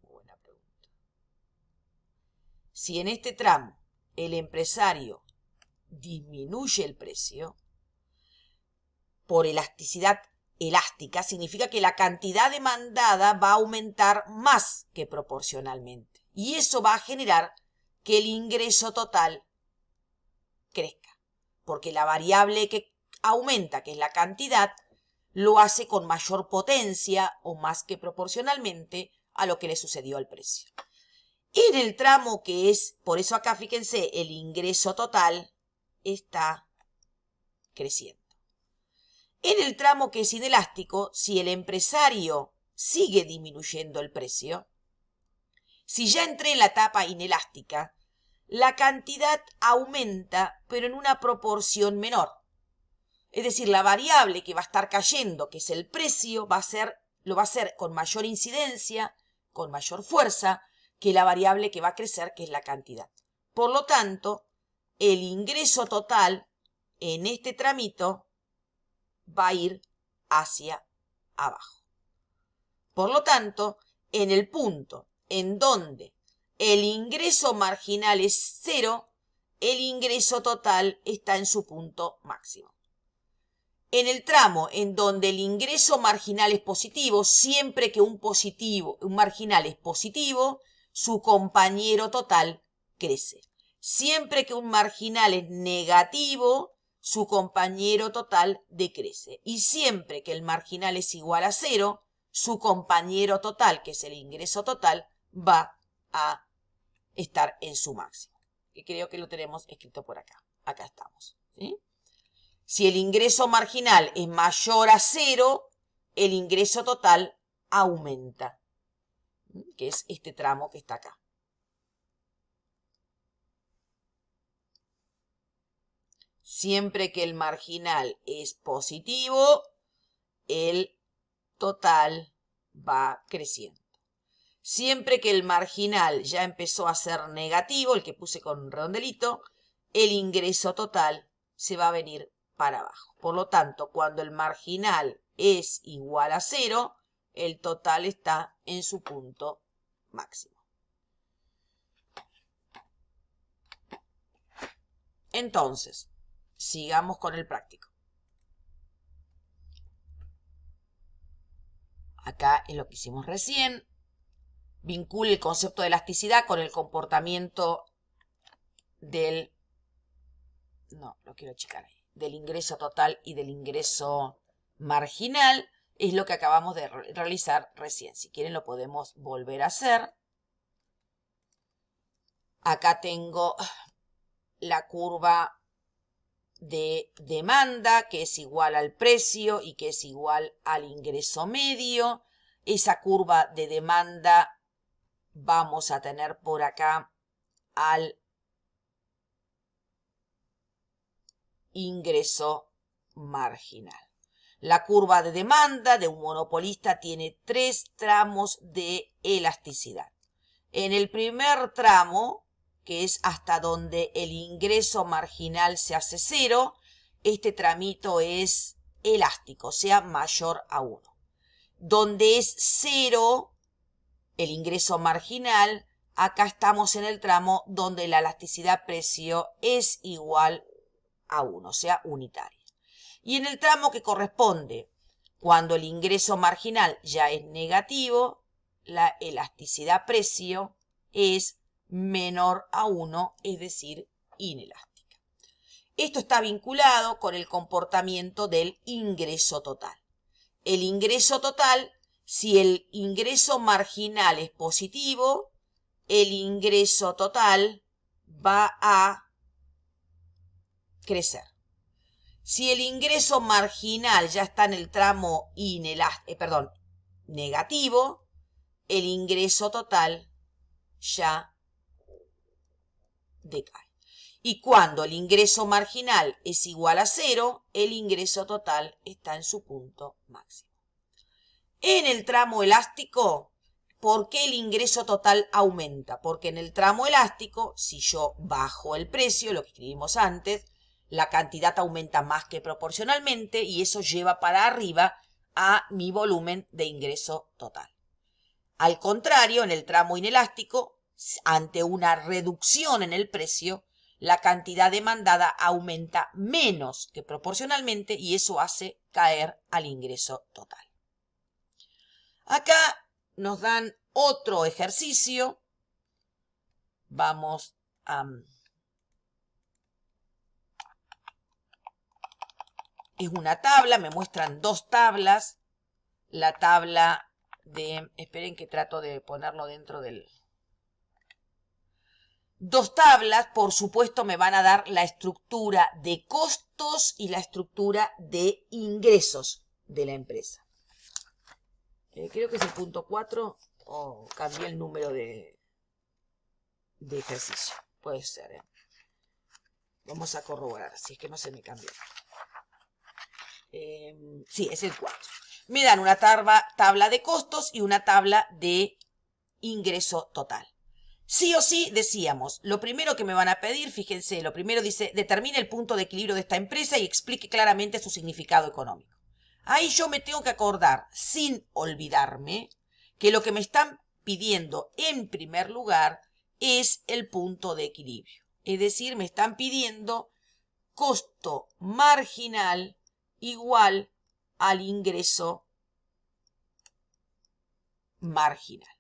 Buena pregunta. Si en este tramo el empresario disminuye el precio por elasticidad elástica, significa que la cantidad demandada va a aumentar más que proporcionalmente. Y eso va a generar que el ingreso total crezca. Porque la variable que aumenta, que es la cantidad, lo hace con mayor potencia o más que proporcionalmente a lo que le sucedió al precio. En el tramo que es, por eso acá fíjense, el ingreso total está creciendo. En el tramo que es inelástico, si el empresario sigue disminuyendo el precio, si ya entré en la etapa inelástica, la cantidad aumenta, pero en una proporción menor. Es decir, la variable que va a estar cayendo, que es el precio, va a ser lo va a hacer con mayor incidencia, con mayor fuerza, que la variable que va a crecer, que es la cantidad. Por lo tanto, el ingreso total en este tramito va a ir hacia abajo. Por lo tanto, en el punto en donde el ingreso marginal es 0, el ingreso total está en su punto máximo. En el tramo en donde el ingreso marginal es positivo, siempre que un marginal es positivo, su compañero total crece. Siempre que un marginal es negativo, su compañero total decrece. Y siempre que el marginal es igual a 0, su compañero total, que es el ingreso total, va a estar en su máximo. Que creo que lo tenemos escrito por acá. Acá estamos, ¿sí? Si el ingreso marginal es mayor a 0, el ingreso total aumenta, que es este tramo que está acá. Siempre que el marginal es positivo, el total va creciendo. Siempre que el marginal ya empezó a ser negativo, el que puse con un redondelito, el ingreso total se va a venir para abajo. Por lo tanto, cuando el marginal es igual a 0, el total está en su punto máximo. Entonces, sigamos con el práctico. Acá es lo que hicimos recién. Vincule el concepto de elasticidad con el comportamiento del... No, lo quiero achicar ahí. Del ingreso total y del ingreso marginal. Es lo que acabamos de realizar recién. Si quieren lo podemos volver a hacer. Acá tengo la curva de demanda, que es igual al precio y que es igual al ingreso medio. Esa curva de demanda vamos a tener por acá al ingreso marginal. La curva de demanda de un monopolista tiene 3 tramos de elasticidad. En el primer tramo, que es hasta donde el ingreso marginal se hace 0, este tramito es elástico, o sea, mayor a 1. Donde es 0 el ingreso marginal, acá estamos en el tramo donde la elasticidad precio es igual a 1, o sea, unitaria. Y en el tramo que corresponde, cuando el ingreso marginal ya es negativo, la elasticidad precio es menor a 1, es decir, inelástica. Esto está vinculado con el comportamiento del ingreso total. El ingreso total, si el ingreso marginal es positivo, el ingreso total va a crecer. Si el ingreso marginal ya está en el tramo negativo, el ingreso total ya decae. Y cuando el ingreso marginal es igual a 0, el ingreso total está en su punto máximo. En el tramo elástico, ¿por qué el ingreso total aumenta? Porque en el tramo elástico, si yo bajo el precio, lo que escribimos antes, la cantidad aumenta más que proporcionalmente y eso lleva para arriba a mi volumen de ingreso total. Al contrario, en el tramo inelástico, ante una reducción en el precio, la cantidad demandada aumenta menos que proporcionalmente y eso hace caer al ingreso total. Acá nos dan otro ejercicio. Vamos a... Es una tabla, me muestran 2 tablas. La tabla de... Esperen que trato de ponerlo dentro del... 2 tablas, por supuesto, me van a dar la estructura de costos y la estructura de ingresos de la empresa. Creo que es el punto 4 o cambié el número de ejercicio. Puede ser, Vamos a corroborar, si es que no se me cambió. Sí, es el 4. Me dan una tabla de costos y una tabla de ingreso total. Sí o sí, decíamos, lo primero que me van a pedir, fíjense, lo primero dice, determine el punto de equilibrio de esta empresa y explique claramente su significado económico. Ahí yo me tengo que acordar, sin olvidarme, que lo que me están pidiendo en primer lugar es el punto de equilibrio. Es decir, me están pidiendo costo marginal igual al ingreso marginal.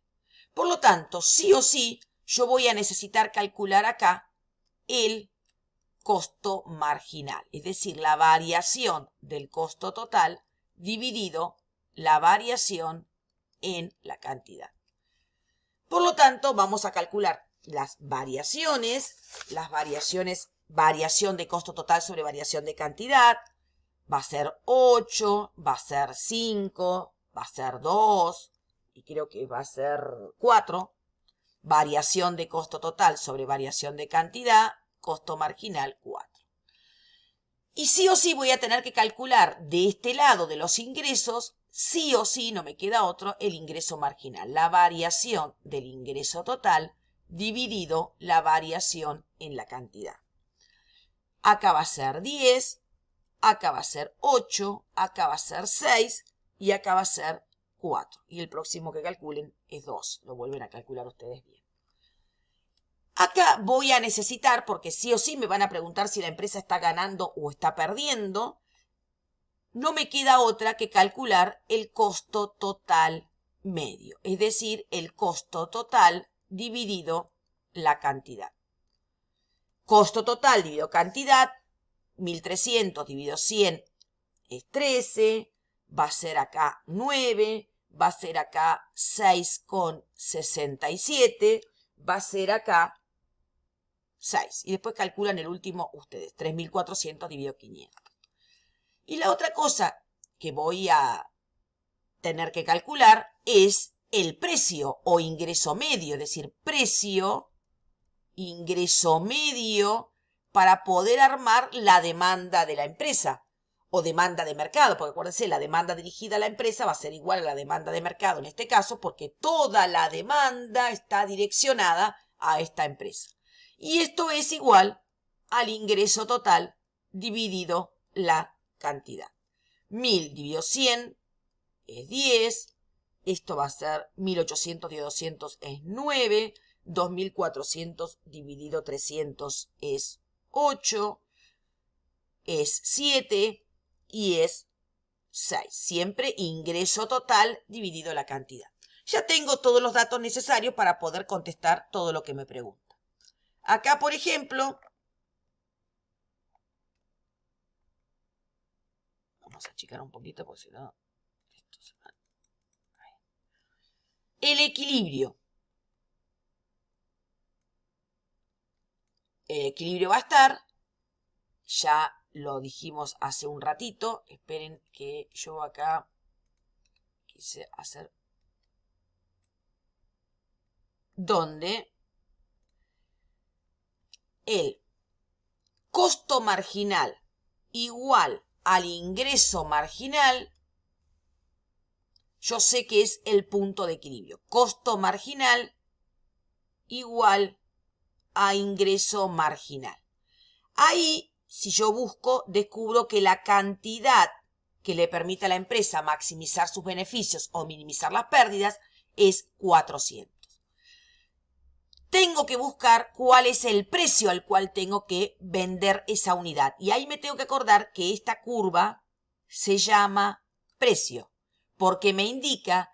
Por lo tanto, sí o sí, yo voy a necesitar calcular acá el costo marginal, es decir, la variación del costo total dividido la variación en la cantidad. Por lo tanto, vamos a calcular las variaciones, variación de costo total sobre variación de cantidad, va a ser 8, va a ser 5, va a ser 2, y creo que va a ser 4. Variación de costo total sobre variación de cantidad, costo marginal 4. Y sí o sí voy a tener que calcular de este lado de los ingresos, sí o sí, no me queda otro, el ingreso marginal. La variación del ingreso total dividido la variación en la cantidad. Acá va a ser 10, acá va a ser 8, acá va a ser 6 y acá va a ser 4. Y el próximo que calculen es 2. Lo vuelven a calcular ustedes bien. Acá voy a necesitar, porque sí o sí me van a preguntar si la empresa está ganando o está perdiendo, no me queda otra que calcular el costo total medio, es decir, el costo total dividido la cantidad. Costo total dividido cantidad, 1300 dividido 100 es 13, va a ser acá 9, va a ser acá 6,67, va a ser acá 6. Y después calculan el último ustedes, 3.400 dividido 500. Y la otra cosa que voy a tener que calcular es el precio o ingreso medio, es decir, precio, ingreso medio para poder armar la demanda de la empresa o demanda de mercado, porque acuérdense, la demanda dirigida a la empresa va a ser igual a la demanda de mercado en este caso, porque toda la demanda está direccionada a esta empresa. Y esto es igual al ingreso total dividido la cantidad. 1000 dividido 100 es 10. Esto va a ser 1800 dividido 200 es 9. 2400 dividido 300 es 8. Es 7 y es 6. Siempre ingreso total dividido la cantidad. Ya tengo todos los datos necesarios para poder contestar todo lo que me preguntan. Acá, por ejemplo, vamos a achicar un poquito porque si no, esto se va. El equilibrio. El equilibrio va a estar, ya lo dijimos hace un ratito, esperen que yo acá quise hacer, donde el costo marginal igual al ingreso marginal, yo sé que es el punto de equilibrio. Costo marginal igual a ingreso marginal. Ahí, si yo busco, descubro que la cantidad que le permite a la empresa maximizar sus beneficios o minimizar las pérdidas es 400. Tengo que buscar cuál es el precio al cual tengo que vender esa unidad. Y ahí me tengo que acordar que esta curva se llama precio, porque me indica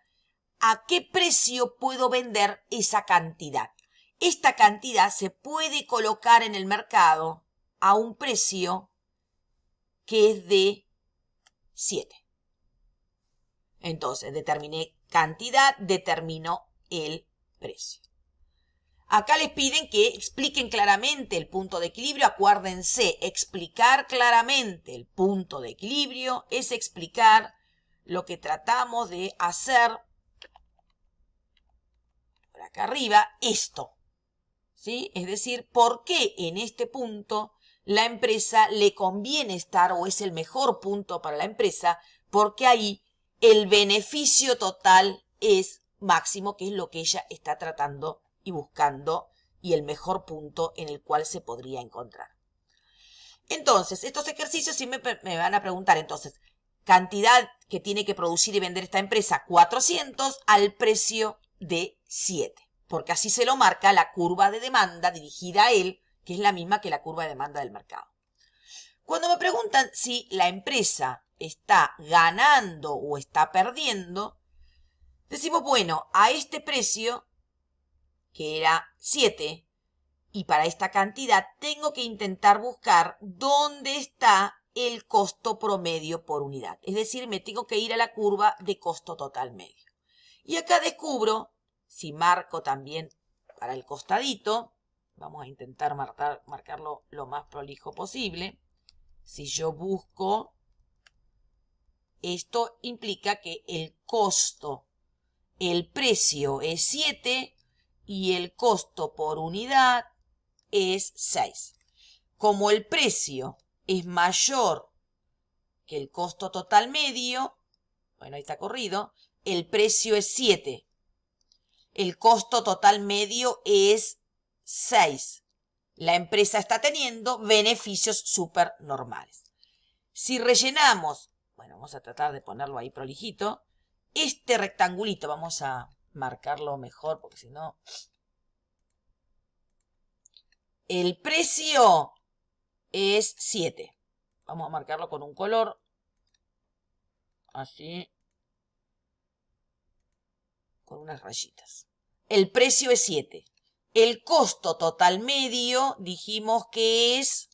a qué precio puedo vender esa cantidad. Esta cantidad se puede colocar en el mercado a un precio que es de 7. Entonces, determiné cantidad, determino el precio. Acá les piden que expliquen claramente el punto de equilibrio. Acuérdense, explicar claramente el punto de equilibrio es explicar lo que tratamos de hacer por acá arriba, esto. ¿Sí? Es decir, por qué en este punto la empresa le conviene estar o es el mejor punto para la empresa, porque ahí el beneficio total es máximo, que es lo que ella está tratando y buscando, y el mejor punto en el cual se podría encontrar. Entonces, estos ejercicios sí me van a preguntar, entonces, cantidad que tiene que producir y vender esta empresa, 400 al precio de 7, porque así se lo marca la curva de demanda dirigida a él, que es la misma que la curva de demanda del mercado. Cuando me preguntan si la empresa está ganando o está perdiendo, decimos, bueno, a este precio, que era 7, y para esta cantidad tengo que intentar buscar dónde está el costo promedio por unidad. Es decir, me tengo que ir a la curva de costo total medio. Y acá descubro, si marco también para el costadito, vamos a intentar marcarlo lo más prolijo posible. Si yo busco, esto implica que el costo, el precio es 7 y el costo por unidad es 6. Como el precio es mayor que el costo total medio, bueno, ahí está corrido, el precio es 7. El costo total medio es 6. La empresa está teniendo beneficios súper normales. Si rellenamos, bueno, vamos a tratar de ponerlo ahí prolijito, este rectangulito, vamos a marcarlo mejor porque si no... El precio es 7. Vamos a marcarlo con un color. Así. Con unas rayitas. El precio es 7. El costo total medio dijimos que es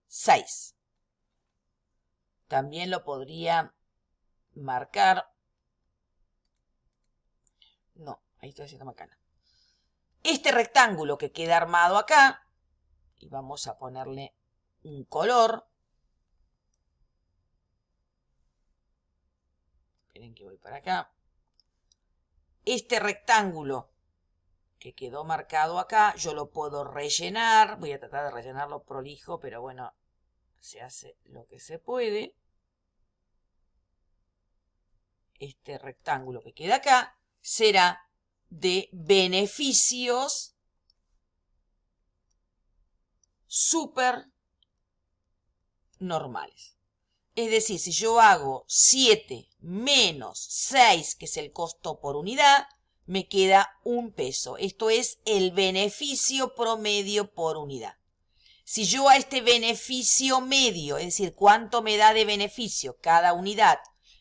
6. También lo podría marcar. No, ahí estoy haciendo macana. Este rectángulo que queda armado acá, y vamos a ponerle un color. Esperen que voy para acá. Este rectángulo que quedó marcado acá, yo lo puedo rellenar. Voy a tratar de rellenarlo prolijo, pero bueno, se hace lo que se puede. Este rectángulo que queda acá será de beneficios súper normales. Es decir, si yo hago 7 menos 6, que es el costo por unidad, me queda 1 peso. Esto es el beneficio promedio por unidad. Si yo a este beneficio medio, es decir, cuánto me da de beneficio cada unidad,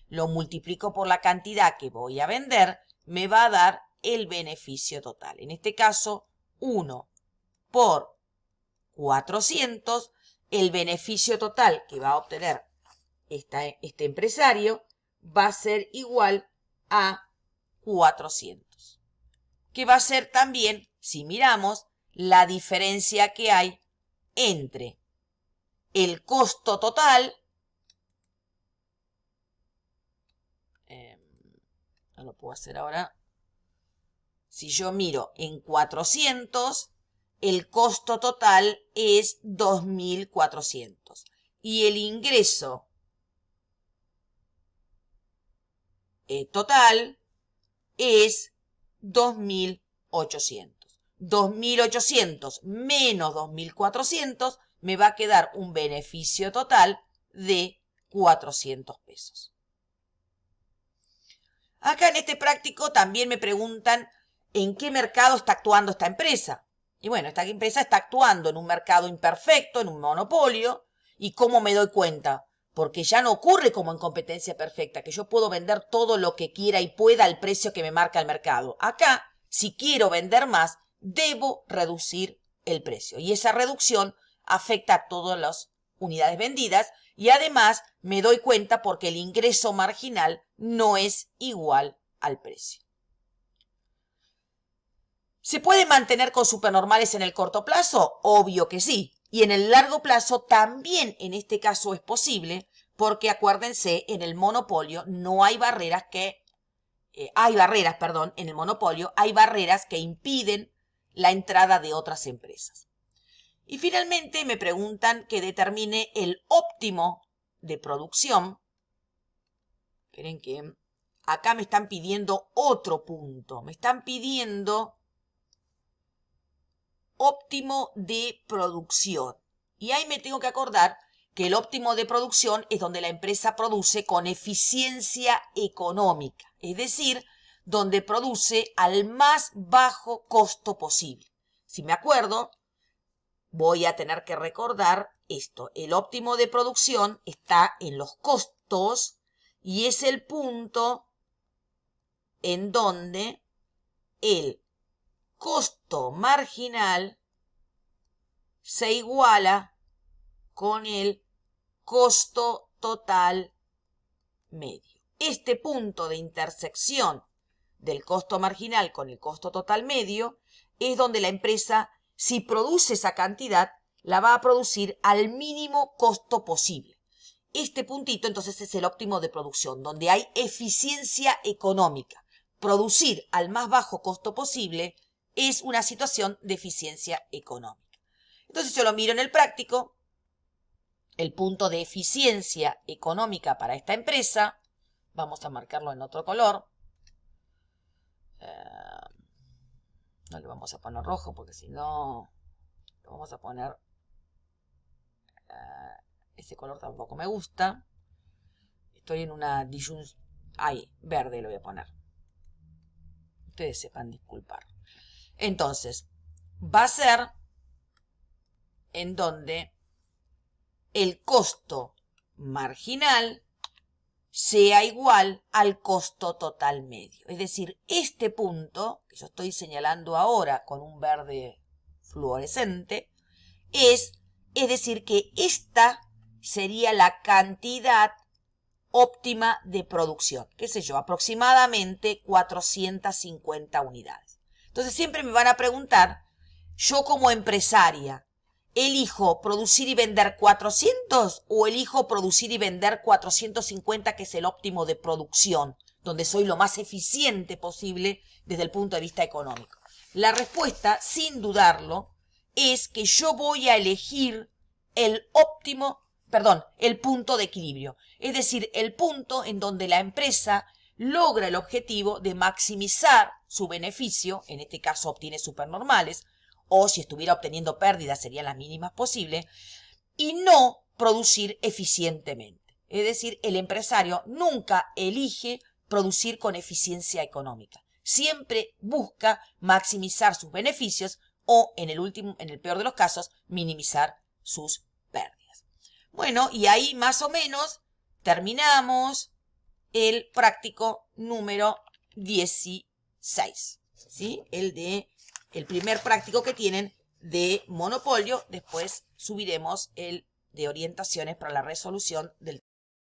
lo multiplico por la cantidad que voy a vender, me va a dar el beneficio total. En este caso, 1 por 400, el beneficio total que va a obtener este empresario va a ser igual a 400. Que va a ser también, si miramos, la diferencia que hay entre el costo total, no lo puedo hacer ahora, si yo miro en 400, el costo total es 2.400 y el ingreso total es 2.800. 2.800 menos 2.400 me va a quedar un beneficio total de 400 pesos. Acá en este práctico también me preguntan en qué mercado está actuando esta empresa. Y bueno, esta empresa está actuando en un mercado imperfecto, en un monopolio. ¿Y cómo me doy cuenta? Porque ya no ocurre como en competencia perfecta, que yo puedo vender todo lo que quiera y pueda al precio que me marca el mercado. Acá, si quiero vender más, debo reducir el precio. Y esa reducción afecta a todas las unidades vendidas y además me doy cuenta porque el ingreso marginal no es igual al precio. ¿Se puede mantener con supernormales en el corto plazo? Obvio que sí. Y en el largo plazo también en este caso es posible, porque acuérdense, en el monopolio no hay barreras que... en el monopolio hay barreras que impiden la entrada de otras empresas. Y finalmente me preguntan que determine el óptimo de producción Esperen que acá me están pidiendo otro punto. Me están pidiendo óptimo de producción. Y ahí me tengo que acordar que el óptimo de producción es donde la empresa produce con eficiencia económica. Es decir, donde produce al más bajo costo posible. Si me acuerdo, voy a tener que recordar esto. El óptimo de producción está en los costos y es el punto en donde el costo marginal se iguala con el costo total medio. Este punto de intersección del costo marginal con el costo total medio es donde la empresa, si produce esa cantidad, la va a producir al mínimo costo posible. Este puntito entonces es el óptimo de producción, donde hay eficiencia económica. Producir al más bajo costo posible es una situación de eficiencia económica. Entonces yo lo miro en el práctico, el punto de eficiencia económica para esta empresa, vamos a marcarlo en otro color, no le vamos a poner rojo porque si no, le vamos a poner, ese color tampoco me gusta, estoy en una disyunción, ahí, verde lo voy a poner, ustedes sepan disculpar. Entonces, va a ser en donde el costo marginal sea igual al costo total medio. Es decir, este punto, que yo estoy señalando ahora con un verde fluorescente, es decir, que esta sería la cantidad óptima de producción. Qué sé yo, aproximadamente 450 unidades. Entonces siempre me van a preguntar, yo como empresaria, ¿elijo producir y vender 400 o elijo producir y vender 450, que es el óptimo de producción, donde soy lo más eficiente posible desde el punto de vista económico? La respuesta, sin dudarlo, es que yo voy a elegir el punto de equilibrio. Es decir, el punto en donde la empresa logra el objetivo de maximizar su beneficio, en este caso obtiene supernormales, o si estuviera obteniendo pérdidas serían las mínimas posibles, y no producir eficientemente. Es decir, el empresario nunca elige producir con eficiencia económica. Siempre busca maximizar sus beneficios o, en el peor de los casos, minimizar sus pérdidas. Bueno, y ahí más o menos terminamos el práctico número 16, ¿sí? El primer práctico que tienen de monopolio. Después subiremos el de orientaciones para la resolución del